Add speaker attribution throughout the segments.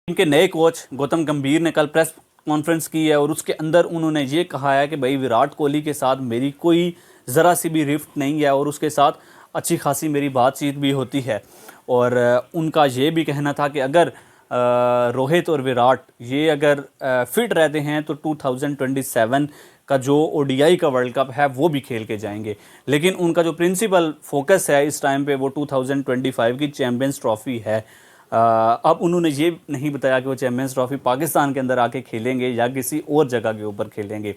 Speaker 1: इनके नए कोच गौतम गंभीर ने कल प्रेस कॉन्फ्रेंस की है और उसके अंदर उन्होंने ये कहा है कि भाई विराट कोहली के साथ मेरी कोई ज़रा सी भी रिफ्ट नहीं है और उसके साथ अच्छी खासी मेरी बातचीत भी होती है। और उनका ये भी कहना था कि अगर रोहित और विराट ये अगर फिट रहते हैं तो 2027 का जो ओडीआई का वर्ल्ड कप है वो भी खेल के जाएंगे। लेकिन उनका जो प्रिंसिपल फोकस है इस टाइम पे वो 2025 की चैम्पियंस ट्रॉफ़ी है। अब उन्होंने ये नहीं बताया कि वो चैम्पियंस ट्रॉफ़ी पाकिस्तान के अंदर आके खेलेंगे या किसी और जगह के ऊपर खेलेंगे।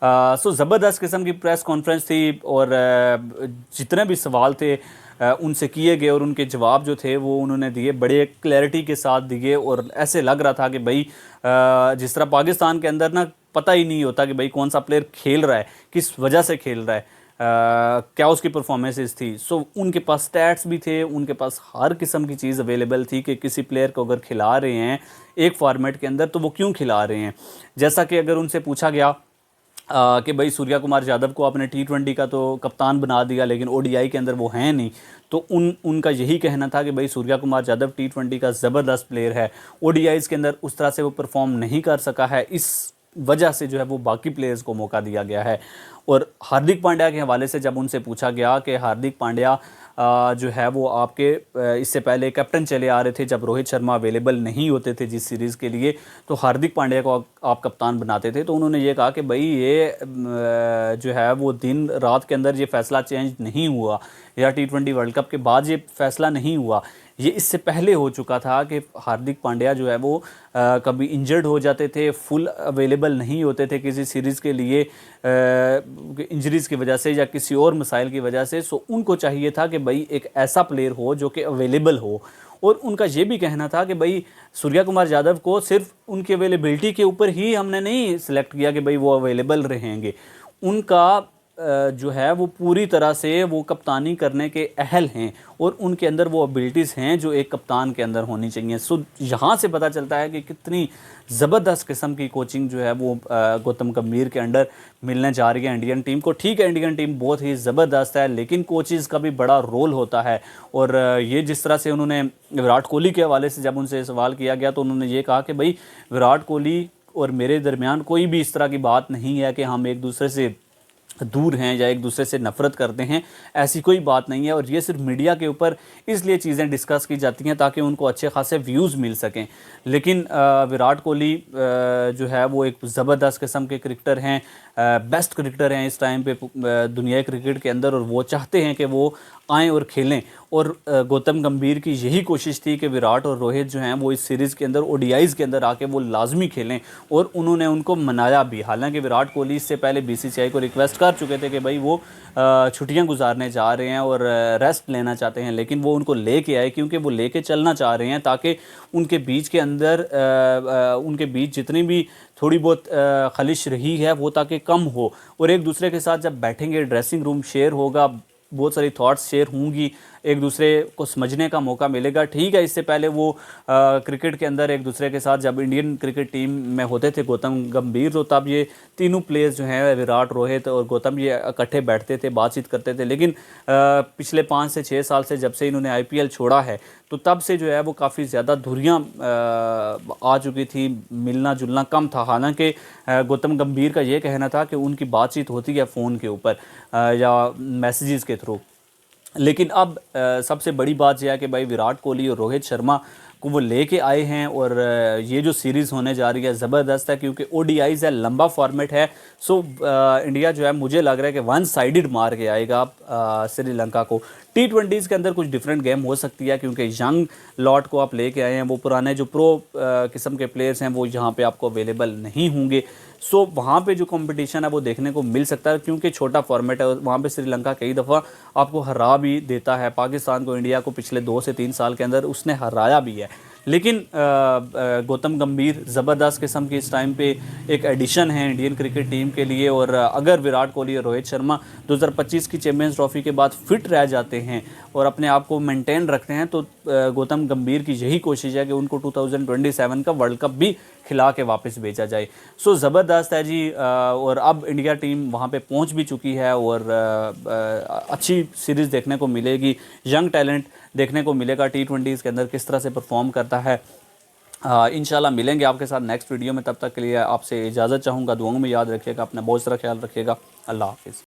Speaker 1: सो ज़बरदस्त किस्म की प्रेस कॉन्फ्रेंस थी और जितने भी सवाल थे उनसे किए गए और उनके जवाब जो थे वो उन्होंने दिए, बड़े क्लैरिटी के साथ दिए। और ऐसे लग रहा था कि भाई जिस तरह पाकिस्तान के अंदर ना पता ही नहीं होता कि भाई कौन सा प्लेयर खेल रहा है, किस वजह से खेल रहा है, क्या उसकी परफॉर्मेंसेस थी। सो उनके पास स्टैट्स भी थे, उनके पास हर किस्म की चीज़ अवेलेबल थी कि किसी प्लेयर को अगर खिला रहे हैं एक फॉर्मेट के अंदर तो वो क्यों खिला रहे हैं। जैसा कि अगर उनसे पूछा गया कि भाई सूर्या कुमार यादव को आपने T20 का तो कप्तान बना दिया लेकिन ओडीआई के अंदर वो हैं नहीं, तो उनका यही कहना था कि भाई सूर्या कुमार यादव T20 का ज़बरदस्त प्लेयर है, ओडीआईज़ के अंदर उस तरह से वो परफॉर्म नहीं कर सका है, इस वजह से जो है वो बाकी प्लेयर्स को मौका दिया गया है। और हार्दिक पांड्या के हवाले से जब उनसे पूछा गया कि हार्दिक पांड्या जो है वो आपके इससे पहले कैप्टन चले आ रहे थे जब रोहित शर्मा अवेलेबल नहीं होते थे जिस सीरीज़ के लिए, तो हार्दिक पांड्या को आप कप्तान बनाते थे। तो उन्होंने ये कहा कि भाई ये जो है वो दिन रात के अंदर ये फ़ैसला चेंज नहीं हुआ या T20 वर्ल्ड कप के बाद ये फ़ैसला नहीं हुआ, ये इससे पहले हो चुका था कि हार्दिक पांड्या जो है वो कभी इंजर्ड हो जाते थे, फुल अवेलेबल नहीं होते थे किसी सीरीज़ के लिए इंजरीज़ की वजह से या किसी और मसाइल की वजह से। सो उनको चाहिए था कि भाई एक ऐसा प्लेयर हो जो कि अवेलेबल हो। और उनका ये भी कहना था कि भाई सूर्या कुमार यादव को सिर्फ उनकी अवेलेबिलिटी के ऊपर ही हमने नहीं सिलेक्ट किया कि भाई वो अवेलेबल रहेंगे, उनका जो है वो पूरी तरह से वो कप्तानी करने के अहल हैं और उनके अंदर वो एबिलिटीज़ हैं जो एक कप्तान के अंदर होनी चाहिए। सो यहाँ से पता चलता है कि कितनी ज़बरदस्त किस्म की कोचिंग जो है वो गौतम गंभीर के अंडर मिलने जा रही है इंडियन टीम को। ठीक है, इंडियन टीम बहुत ही ज़बरदस्त है लेकिन कोचेज़ का भी बड़ा रोल होता है। और ये जिस तरह से उन्होंने विराट कोहली के हवाले से जब उनसे सवाल किया गया तो उन्होंने ये कहा कि भाई विराट कोहली और मेरे दरमियान कोई भी इस तरह की बात नहीं है कि हम एक दूसरे से दूर हैं या एक दूसरे से नफ़रत करते हैं, ऐसी कोई बात नहीं है। और ये सिर्फ मीडिया के ऊपर इसलिए चीज़ें डिस्कस की जाती हैं ताकि उनको अच्छे खासे व्यूज़ मिल सकें। लेकिन विराट कोहली जो है वो एक ज़बरदस्त किस्म के क्रिकेटर हैं, बेस्ट क्रिकेटर हैं इस टाइम पे दुनिया क्रिकेट के अंदर, और वो चाहते हैं कि वो आएँ और खेलें। और गौतम गंभीर की यही कोशिश थी कि विराट और रोहित जो हैं वो इस सीरीज़ के अंदर ओडीआईज़ के अंदर आके वो लाजमी खेलें और उन्होंने उनको मनाया भी। हालांकि विराट कोहली इससे पहले बीसीसीआई को रिक्वेस्ट कर चुके थे कि भाई वो छुट्टियां गुजारने जा रहे हैं और रेस्ट लेना चाहते हैं, लेकिन वो उनको लेके आए क्योंकि वो लेके चलना चाह रहे हैं ताकि उनके बीच के अंदर उनके बीच जितनी भी थोड़ी बहुत खलिश रही है वो ताकि कम हो और एक दूसरे के साथ जब बैठेंगे ड्रेसिंग रूम शेयर होगा, बहुत सारी थॉट्स शेयर होंगी, एक दूसरे को समझने का मौका मिलेगा। ठीक है, इससे पहले वो क्रिकेट के अंदर एक दूसरे के साथ जब इंडियन क्रिकेट टीम में होते थे गौतम गंभीर, तो तब ये तीनों प्लेयर्स जो हैं विराट, रोहित और गौतम ये इकट्ठे बैठते थे, बातचीत करते थे। लेकिन पिछले 5 से 6 साल से जब से इन्होंने आईपीएल छोड़ा है तो तब से जो है वो काफ़ी ज़्यादा दूरियाँ आ चुकी थी, मिलना जुलना कम था। हालांकि गौतम गंभीर का ये कहना था कि उनकी बातचीत होती है फ़ोन के ऊपर या मैसेजेस के थ्रू। लेकिन अब सबसे बड़ी बात यह है कि भाई विराट कोहली और रोहित शर्मा को वो लेके आए हैं और ये जो सीरीज़ होने जा रही है ज़बरदस्त है क्योंकि ओडीआईज़ है, लंबा फॉर्मेट है। सो इंडिया जो है मुझे लग रहा है कि वन साइडेड मार के आएगा श्रीलंका को। T20s के अंदर कुछ डिफरेंट गेम हो सकती है क्योंकि यंग लॉट को आप लेके आए हैं, वो पुराने जो प्रो किस्म के प्लेयर्स हैं वो यहाँ पे आपको अवेलेबल नहीं होंगे। सो वहाँ पे जो कंपटीशन है वो देखने को मिल सकता है क्योंकि छोटा फॉर्मेट है। वहाँ पे श्रीलंका कई दफ़ा आपको हरा भी देता है, पाकिस्तान को, इंडिया को पिछले 2 से 3 साल के अंदर उसने हराया भी है। लेकिन गौतम गंभीर ज़बरदस्त किस्म की इस टाइम पे एक एडिशन है इंडियन क्रिकेट टीम के लिए। और अगर विराट कोहली और रोहित शर्मा 2025 की चैम्पियंस ट्रॉफ़ी के बाद फिट रह जाते हैं और अपने आप को मेंटेन रखते हैं तो गौतम गंभीर की यही कोशिश है कि उनको 2027 का वर्ल्ड कप भी खिला के वापस भेजा जाए। सो ज़बरदस्त है जी। और अब इंडिया टीम वहाँ पे पहुँच भी चुकी है और अच्छी सीरीज़ देखने को मिलेगी, यंग टैलेंट देखने को मिलेगा T20s के अंदर किस तरह से परफॉर्म करता है। इंशाल्लाह मिलेंगे आपके साथ नेक्स्ट वीडियो में। तब तक के लिए आपसे इजाज़त चाहूँगा। दुआओं में याद रखिएगा, अपना बहुत सारा ख्याल रखिएगा। अल्लाह हाफिज़।